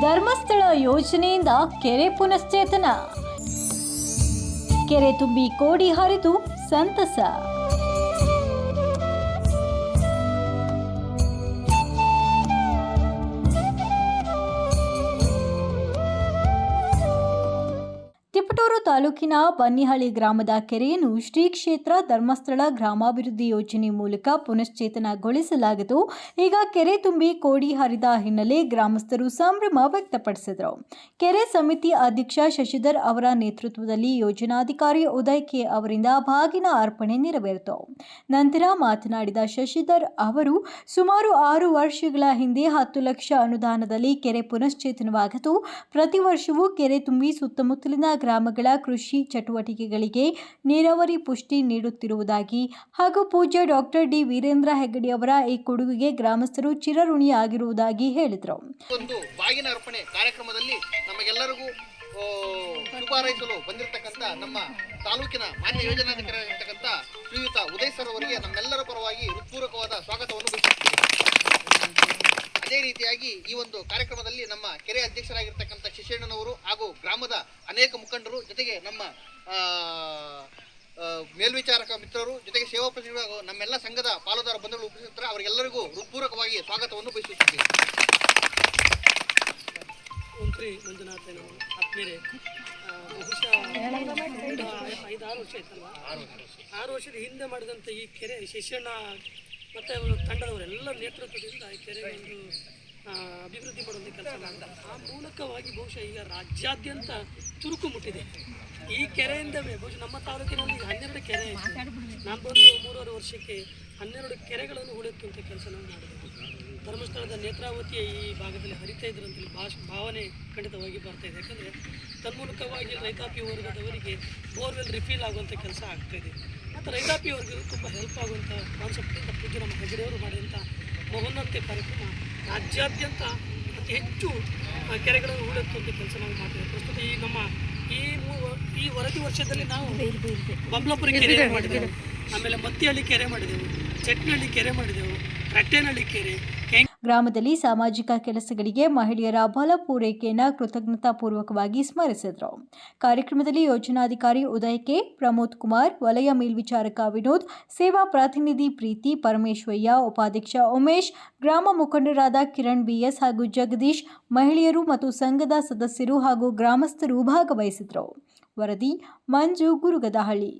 ಧರ್ಮಸ್ಥಳ ಯೋಜನೆಯಿಂದ ಕೆರೆ ಪುನಶ್ಚೇತನ. ಕೆರೆ ತುಂಬಿ ಕೋಡಿ ಹರಿದು ಸಂತಸ. ತಿಪಟೂರು ತಾಲೂಕಿನ ಬನ್ನಿಹಳ್ಳಿ ಗ್ರಾಮದ ಕೆರೆಯನ್ನು ಶ್ರೀ ಕ್ಷೇತ್ರ ಧರ್ಮಸ್ಥಳ ಗ್ರಾಮಾಭಿವೃದ್ಧಿ ಯೋಜನೆ ಮೂಲಕ ಪುನಶ್ಚೇತನಗೊಳಿಸಲಾಗಿದ್ದು, ಈಗ ಕೆರೆ ತುಂಬಿ ಕೋಡಿ ಹರಿದ ಹಿನ್ನೆಲೆ ಗ್ರಾಮಸ್ಥರು ಸಂಭ್ರಮ ವ್ಯಕ್ತಪಡಿಸಿದರು. ಕೆರೆ ಸಮಿತಿ ಅಧ್ಯಕ್ಷ ಶಶಿಧರ್ ಅವರ ನೇತೃತ್ವದಲ್ಲಿ ಯೋಜನಾಧಿಕಾರಿ ಉದಯ್ ಕೆ ಅವರಿಂದ ಬಾಗಿನ ಅರ್ಪಣೆ ನೆರವೇರಿತು. ನಂತರ ಮಾತನಾಡಿದ ಶಶಿಧರ್ ಅವರು, ಸುಮಾರು 6 ವರ್ಷಗಳ ಹಿಂದೆ 10 ಲಕ್ಷ ಅನುದಾನದಲ್ಲಿ ಕೆರೆ ಪುನಶ್ಚೇತನವಾಗಿದ್ದು, ಪ್ರತಿ ವರ್ಷವೂ ಕೆರೆ ತುಂಬಿ ಸುತ್ತಮುತ್ತಲಿನ ಗ್ರಾಮಗಳ ಕೃಷಿ ಚಟುವಟಿಕೆಗಳಿಗೆ ನೀರಾವರಿ ಪುಷ್ಟಿ ನೀಡುತ್ತಿರುವುದಾಗಿ ಹಾಗೂ ಪೂಜ್ಯ ಡಾಕ್ಟರ್ ಡಿ ವೀರೇಂದ್ರ ಹೆಗ್ಗಡೆ ಅವರ ಈ ಕೊಡುಗೆಗೆ ಗ್ರಾಮಸ್ಥರು ಚಿರಋಣಿಯಾಗಿರುವುದಾಗಿ ಹೇಳಿದರು. ಒಂದು ಬಾಗಿನ ಅರ್ಪಣೆ ಕಾರ್ಯಕ್ರಮದಲ್ಲಿ ನಮಗೆಲ್ಲರಿಗೂ ಶುಭಾರೈಸಲು ಬಂದಿರತಕ್ಕಂಥ ನಮ್ಮ ತಾಲೂಕಿನ ಮಾನ್ಯ ಯೋಜನಾಧಿಕಾರಿಯಾಗಿರ್ತಕ್ಕಂಥ ಶ್ರೀಯುತ ಉದಯ್ ಸರ್ ಅವರಿಗೆ ನಮ್ಮೆಲ್ಲರ ಪರವಾಗಿ ಹೃತ್ಪೂರ್ವಕವಾದ ಸ್ವಾಗತವನ್ನು ಬಯಸುತ್ತೇವೆ. ಅದೇ ರೀತಿಯಾಗಿ ಈ ಒಂದು ಕಾರ್ಯಕ್ರಮದಲ್ಲಿ ನಮ್ಮ ಕೆರೆ ಅಧ್ಯಕ್ಷರಾಗಿರ್ತಕ್ಕಂಥ ಶಿಶಣ್ಣನವರು ಹಾಗೂ ಗ್ರಾಮದ ಅನೇಕ ಮುಖಂಡರು, ಜೊತೆಗೆ ನಮ್ಮ ಮೇಲ್ವಿಚಾರಕ ಮಿತ್ರರು, ಜೊತೆಗೆ ಸೇವಾ ಪ್ರತಿನಿಧಿಗಳು, ನಮ್ಮೆಲ್ಲ ಸಂಘದ ಪಾಲುದಾರ ಬಂಧುಗಳು ಉಪಸ್ಥಿತರು, ಅವರಿಗೆಲ್ಲರಿಗೂ ಹೃತ್ಪೂರ್ವಕವಾಗಿ ಸ್ವಾಗತವನ್ನು ಬಯಸುತ್ತಿದ್ದೇವೆ. ಮಂತ್ರಿ ಮಂಜುನಾಥ್ ಆತ್ಮೀಯರೇ, ಬಹುಶಃ 5-6 ವರ್ಷ ಆಯ್ತಲ್ವಾ, 6 ವರ್ಷದ ಹಿಂದೆ ಮಾಡಿದಂಥ ಈ ಕೆರೆ ಶಿಶಣ್ಣ ಮತ್ತು ಅವರ ತಂಡದವರೆಲ್ಲ ನೇತೃತ್ವದಿಂದ ಈ ಕೆರೆಗೆ ಒಂದು ಅಭಿವೃದ್ಧಿ ಮಾಡುವಂಥ ಕೆಲಸ ಮಾಡ್ತಾರೆ. ಆ ಮೂಲಕವಾಗಿ ಬಹುಶಃ ಈಗ ರಾಜ್ಯಾದ್ಯಂತ ಚುರುಕು ಮುಟ್ಟಿದೆ. ಈ ಕೆರೆಯಿಂದ ಬಹುಶಃ ನಮ್ಮ ತಾಲೂಕಿನಲ್ಲಿ 12 ಕೆರೆ ಆಯಿತು. ನಾನು ಬಂದು 3.5 ವರ್ಷಕ್ಕೆ 12 ಕೆರೆಗಳನ್ನು ಉಳಿಯುವಂಥ ಕೆಲಸ ನಾವು ಮಾಡಿದ್ದೇವೆ. ಧರ್ಮಸ್ಥಳದ ನೇತ್ರಾವತಿಯ ಈ ಭಾಗದಲ್ಲಿ ಹರಿತಾ ಇದ್ರು ಅಂತೇಳಿ ಭಾವನೆ ಖಂಡಿತವಾಗಿ ಬರ್ತಾ ಇದೆ. ಯಾಕಂದರೆ ತನ್ಮೂಲಕವಾಗಿ ರೈತಾಪಿ ವರ್ಗದವರಿಗೆ ಬೋರ್ವೆಲ್ ರಿಫಿಲ್ ಆಗುವಂಥ ಕೆಲಸ ಆಗ್ತಾಯಿದೆ. ಮತ್ತು ರೈತಾಪಿ ವರ್ಗಕ್ಕೆ ತುಂಬ ಹೆಲ್ಪ್ ಆಗುವಂಥ ಕಾನ್ಸೆಪ್ಟಿಂದ ಪೂಜ್ಯ ನಮ್ಮ ಹೆಗ್ಗಡೆಯವರು ಮಾಡಿದಂಥ ಮಹೋನ್ನತ ಕಾರ್ಯಕ್ರಮ ರಾಜ್ಯಾದ್ಯಂತ ಅತಿ ಹೆಚ್ಚು ಕೆರೆಗಳನ್ನು ಉಳಿಯುವಂಥ ಕೆಲಸ ನಾವು ಮಾಡ್ತೇವೆ. ಪ್ರಸ್ತುತ ಈ ನಮ್ಮ ಈ ವರದಿ ವರ್ಷದಲ್ಲಿ ನಾವು ಬಬ್ಲಾಪುರ ಕೆರೆ ಮಾಡಿದೆವು, ಆಮೇಲೆ ಮತ್ತಿಹಳ್ಳಿ ಕೆರೆ ಮಾಡಿದೆವು, ಚಟ್ನಹಳ್ಳಿ ಕೆರೆ ಮಾಡಿದೆವು, ರಟ್ಟೇನಹಳ್ಳಿ ಕೆರೆ. ಗ್ರಾಮದಲ್ಲಿ ಸಾಮಾಜಿಕ ಕೆಲಸಗಳಿಗೆ ಮಹಿಳೆಯರ ಬಲ ಪೂರೈಕೆಯನ್ನು ಕೃತಜ್ಞತಾಪೂರ್ವಕವಾಗಿ ಸ್ಮರಿಸಿದರು. ಕಾರ್ಯಕ್ರಮದಲ್ಲಿ ಯೋಜನಾಧಿಕಾರಿ ಉದಯ್ ಕೆ, ಪ್ರಮೋದ್ ಕುಮಾರ್, ವಲಯ ಮೇಲ್ವಿಚಾರಕ ವಿನೋದ್, ಸೇವಾ ಪ್ರತಿನಿಧಿ ಪ್ರೀತಿ, ಪರಮೇಶ್ವಯ್ಯ, ಉಪಾಧ್ಯಕ್ಷ ಉಮೇಶ್, ಗ್ರಾಮ ಮುಖಂಡರಾದ ಕಿರಣ್ ಬಿಎಸ್ ಹಾಗೂ ಜಗದೀಶ್, ಮಹಿಳೆಯರು ಮತ್ತು ಸಂಘದ ಸದಸ್ಯರು ಹಾಗೂ ಗ್ರಾಮಸ್ಥರು ಭಾಗವಹಿಸಿದರು. ವರದಿ ಮಂಜು ಗುರುಗದಹಳ್ಳಿ.